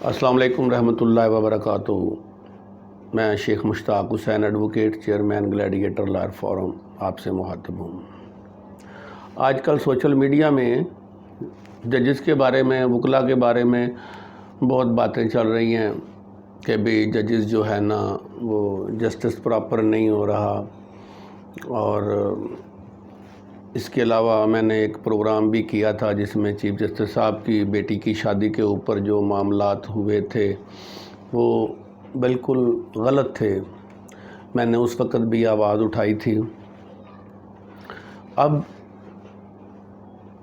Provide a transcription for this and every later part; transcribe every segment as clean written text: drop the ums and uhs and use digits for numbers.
अस्सलाम वालेकुम रहमतुल्लाहि व बरकातुहू। मैं Sheikh Mushtaq Hussain advocate chairman gladiator lawyer forum आपसे मुखातिब हूँ। आजकल सोशल मीडिया में जजेस के बारे में, वकला के बारे में बहुत बातें चल रही हैं कि भाई जजेस जो है ना वो जस्टिस प्रॉपर नहीं हो रहा। और इसके अलावा मैंने एक प्रोग्राम भी किया था जिसमें चीफ जस्टिस साहब की बेटी की शादी के ऊपर जो मामलात हुए थे वो बिल्कुल गलत थे। मैंने उस वक़्त भी आवाज़ उठाई थी। अब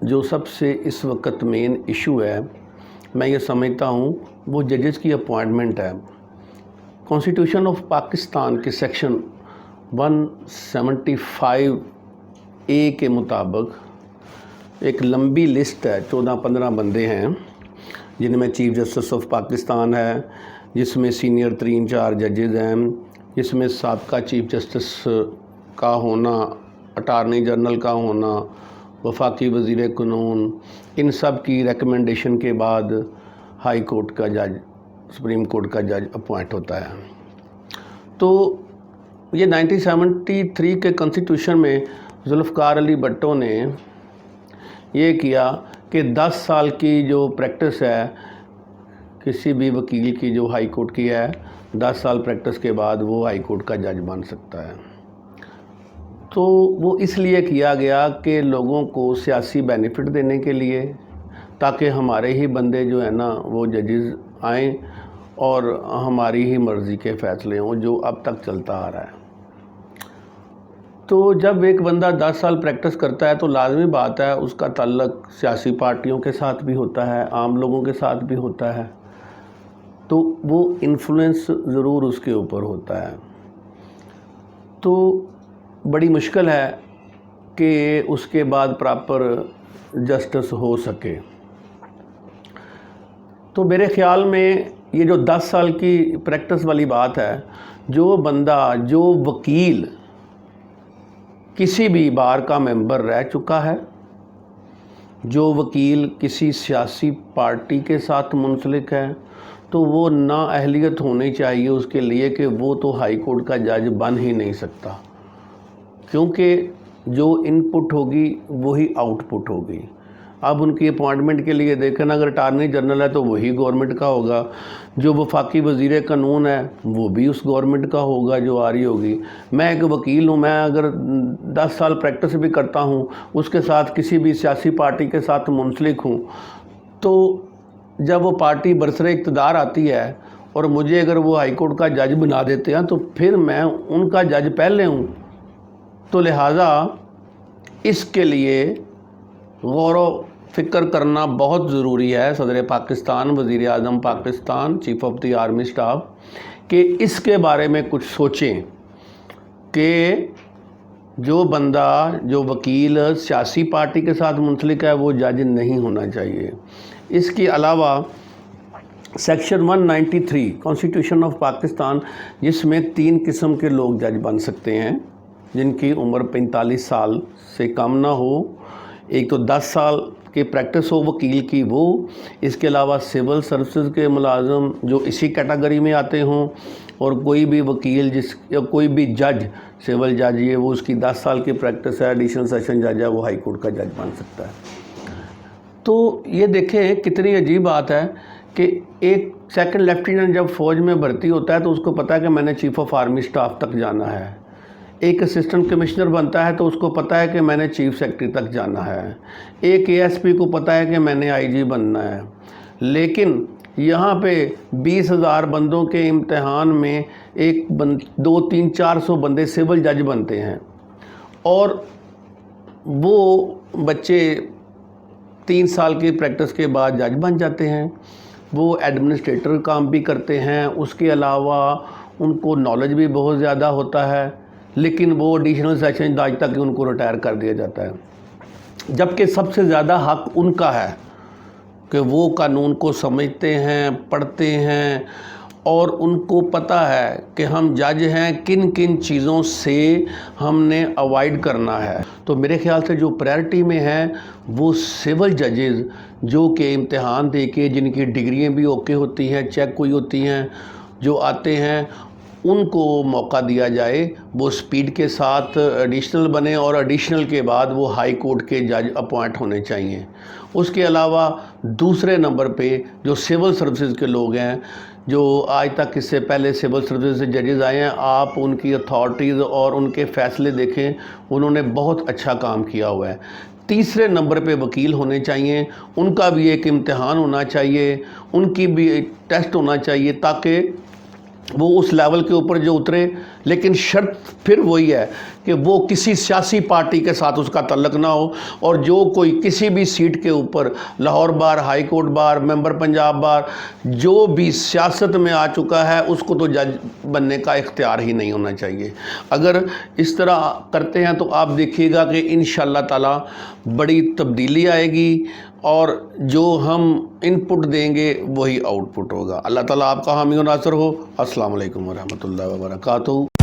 जो सबसे इस वक्त मेन इशू है, मैं ये समझता हूँ वो जजेस की अपॉइंटमेंट है। कॉन्स्टिट्यूशन ऑफ पाकिस्तान के सेक्शन 175A के मुताबिक एक लंबी लिस्ट है, 14-15 बंदे हैं जिनमें चीफ जस्टिस ऑफ पाकिस्तान है, जिसमें सीनियर 3-4 जजेज़ हैं, जिसमें साबका चीफ जस्टिस का होना, अटार्नी जनरल का होना, वफाकी वज़ीर कानून, इन सब की रिकमेंडेशन के बाद हाई कोर्ट का जज, सुप्रीम कोर्ट का जज अपॉइंट होता है। तो ये 1973 के कॉन्स्टिट्यूशन में जुल्फ़िकार अली भुट्टो ने ये किया कि 10 साल की जो प्रैक्टिस है किसी भी वकील की जो हाई कोर्ट की है, 10 साल प्रैक्टिस के बाद वो हाई कोर्ट का जज बन सकता है। तो वो इसलिए किया गया कि लोगों को सियासी बेनिफिट देने के लिए, ताकि हमारे ही बंदे जो है ना वो जजेस आएँ और हमारी ही मर्ज़ी के फ़ैसले हों, जो अब तक चलता आ रहा है। तो जब एक बंदा 10 साल प्रैक्टिस करता है तो लाजमी बात है उसका ताल्लुक़ सियासी पार्टियों के साथ भी होता है, आम लोगों के साथ भी होता है, तो वो इन्फ्लुएंस ज़रूर उसके ऊपर होता है। तो बड़ी मुश्किल है कि उसके बाद प्रॉपर जस्टिस हो सके। तो मेरे ख़्याल में ये जो 10 साल की प्रैक्टिस वाली बात है, जो बंदा, जो वकील किसी भी बार का मेंबर रह चुका है, जो वकील किसी सियासी पार्टी के साथ मुंसलिक है, तो वो नाअहलियत होनी चाहिए उसके लिए कि वो तो हाई कोर्ट का जज बन ही नहीं सकता, क्योंकि जो इनपुट होगी वही आउटपुट होगी। अब उनकी अपॉइंटमेंट के लिए देखें ना, अगर अटार्नी जनरल है तो वही गवर्नमेंट का होगा, जो वफाकी वज़ीर कानून है वो भी उस गवर्नमेंट का होगा जो आ रही होगी। मैं एक वकील हूँ, मैं अगर 10 साल प्रैक्टिस भी करता हूँ, उसके साथ किसी भी सियासी पार्टी के साथ मुंसलिक हूँ, तो जब वो पार्टी बरसरे इक़्तिदार आती है और मुझे अगर वो हाई कोर्ट का जज बना देते हैं तो फिर मैं उनका जज पहले हूँ। तो लिहाजा इसके लिए गौर फ़िक्र करना बहुत ज़रूरी है सदर पाकिस्तान, वज़ीर आज़म Pakistan, chief of the army staff, कि इसके बारे में कुछ सोचें कि जो बंदा, जो वकील सियासी पार्टी के साथ मुंसलिक है वो जज नहीं होना चाहिए। इसके अलावा सेक्शन 193 कॉन्स्टिट्यूशन ऑफ पाकिस्तान, जिसमें 3 किस्म के लोग जज बन सकते हैं जिनकी उम्र 45 साल से कम ना हो। एक तो 10 साल की प्रैक्टिस हो वकील की वो, इसके अलावा सिविल सर्विसेज के मुलाजम जो इसी कैटेगरी में आते हों, और कोई भी वकील या कोई भी जज, सिविल जज ये वो उसकी 10 साल की प्रैक्टिस है, एडिशनल सेशन जज है, वो हाई कोर्ट का जज बन सकता है। तो ये देखें कितनी अजीब बात है कि एक सेकंड लेफ्टिनेंट जब फ़ौज में भर्ती होता है तो उसको पता है कि मैंने चीफ़ ऑफ आर्मी स्टाफ तक जाना है। एक असिस्टेंट कमिश्नर बनता है तो उसको पता है कि मैंने चीफ सेक्रेटरी तक जाना है। एक ASP को पता है कि मैंने IG बनना है। लेकिन यहाँ पे 20,000 बंदों के इम्तिहान में 200-300-400 बंदे सिविल जज बनते हैं, और वो बच्चे 3 साल की प्रैक्टिस के बाद जज बन जाते हैं। वो एडमिनिस्ट्रेटर काम भी करते हैं, उसके अलावा उनको नॉलेज भी बहुत ज़्यादा होता है, लेकिन वो एडिशनल सेशन जज तक उनको रिटायर कर दिया जाता है। जबकि सबसे ज़्यादा हक उनका है कि वो कानून को समझते हैं, पढ़ते हैं اور ان کو پتہ ہے کہ ہم جج ہیں، کن کن چیزوں سے ہم نے اوائڈ کرنا ہے۔ تو میرے خیال سے جو پریارٹی میں ہے وہ سول ججز جو کہ امتحان دے کے جن کی ڈگریاں بھی اوکے ہوتی ہیں، چیک ہوئی ہوتی ہیں، جو آتے ہیں ان کو موقع دیا جائے، وہ سپیڈ کے ساتھ ایڈیشنل بنے اور ایڈیشنل کے بعد وہ ہائی کورٹ کے جج اپوائنٹ ہونے چاہیے۔ اس کے علاوہ دوسرے نمبر پہ جو سول سروسز کے لوگ ہیں، جو آج تک اس سے پہلے سول سروسز سے ججز آئے ہیں، آپ ان کی اتھارٹیز اور ان کے فیصلے دیکھیں، انہوں نے بہت اچھا کام کیا ہوا ہے۔ تیسرے نمبر پہ وکیل ہونے چاہیے، ان کا بھی ایک امتحان ہونا چاہیے، ان کی بھی ایک ٹیسٹ ہونا چاہیے تاکہ وہ اس لیول کے اوپر جو اترے۔ لیکن شرط پھر وہی ہے کہ وہ کسی سیاسی پارٹی کے ساتھ اس کا تعلق نہ ہو، اور جو کوئی کسی بھی سیٹ کے اوپر لاہور بار، ہائی کورٹ بار، ممبر پنجاب بار، جو بھی سیاست میں آ چکا ہے اس کو تو جج بننے کا اختیار ہی نہیں ہونا چاہیے۔ اگر اس طرح کرتے ہیں تو آپ دیکھیے گا کہ انشاءاللہ تعالی بڑی تبدیلی آئے گی، اور جو ہم ان پٹ دیں گے وہی آؤٹ پٹ ہوگا۔ اللہ تعالیٰ آپ کا حامی و ناصر ہو۔ السلام علیکم ورحمۃ اللہ وبرکاتہ۔